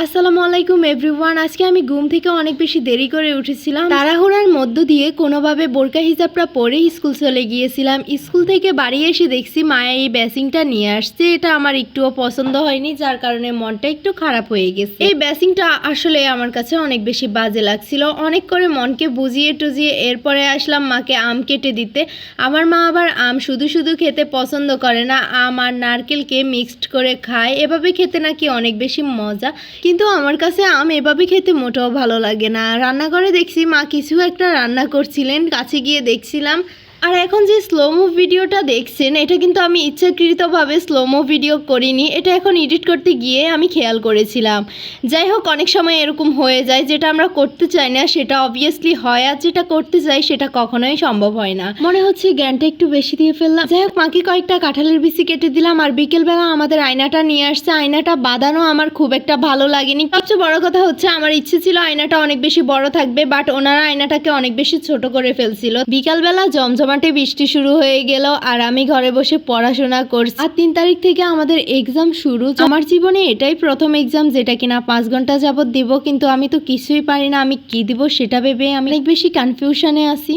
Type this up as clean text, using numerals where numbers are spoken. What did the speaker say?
আসসালামু আলাইকুম এভরিওয়ান। আজকে আমি ঘুম থেকে অনেক বেশি দেরি করে উঠেছিলাম। তাড়াহুড়ার মধ্য দিয়ে কোনোভাবে বোরকা হিজাবটা পরে স্কুল চলে গিয়েছিলাম। স্কুল থেকে বাড়ি এসে দেখছি মায়া এই বেসিংটা নিয়ে আসছে। এটা আমার একটুও পছন্দ হয়নি, যার কারণে মনটা একটু খারাপ হয়ে গেছে। এই বেসিংটা আসলে আমার কাছে অনেক বেশি বাজে লাগছিল। অনেক করে মনকে বুঝিয়ে টুজিয়ে এরপরে আসলাম মাকে আম কেটে দিতে। আমার মা আবার আম শুধু শুধু খেতে পছন্দ করে না, আম আর নারকেলকে মিক্সড করে খায়। এভাবে খেতে নাকি অনেক বেশি মজা, কিন্তু আমার কাছে আম এভাবে খেতে মোটেও ভালো লাগে না। রান্নাঘরে দেখছি মা কিছু একটা রান্না করছিলেন, কাছে গিয়ে দেখছিলাম। আর এখন যে স্লোমো ভিডিওটা দেখছেন, এটা কিন্তু আমি ইচ্ছাকৃতভাবে স্লোমো ভিডিও করিনি, এটা এখন এডিট করতে গিয়ে আমি খেয়াল করেছিলাম। যাই হোক, অনেক সময় এরকম হয়ে যায়, যেটা আমরা করতে চাই না সেটা অবভিয়াসলি হয়, আর যেটা করতে চাই সেটা কখনোই সম্ভব হয় না। মনে হচ্ছে জ্ঞানটা একটু বেশি দিয়ে ফেললাম। যাই হোক, মাকে কয়েকটা কাঁঠালের বিচি কেটে দিলাম। আর বিকেলবেলা আমাদের আয়নাটা নিয়ে আসছে। আয়নাটা বাঁধানো আমার খুব একটা ভালো লাগেনি। সবচেয়ে বড় কথা হচ্ছে আমার ইচ্ছে ছিল আয়নাটা অনেক বেশি বড় থাকবে, বাট ওনারা আয়নাটাকে অনেক বেশি ছোট করে ফেলছিল। বিকালবেলা জমজমাটে বৃষ্টি শুরু হয়ে গেল, আর আমি ঘরে বসে পড়াশোনা করছি। আর 3 তারিখ থেকে আমাদের এক্সাম শুরু। আমার জীবনে এটাই প্রথম এক্সাম যেটা কিনা 5 ঘন্টা যাবত দিব, কিন্তু আমি তো কিছুই পারি না। আমি কি দিব সেটা ভেবে আমি অনেক বেশি কনফিউশনে আছি।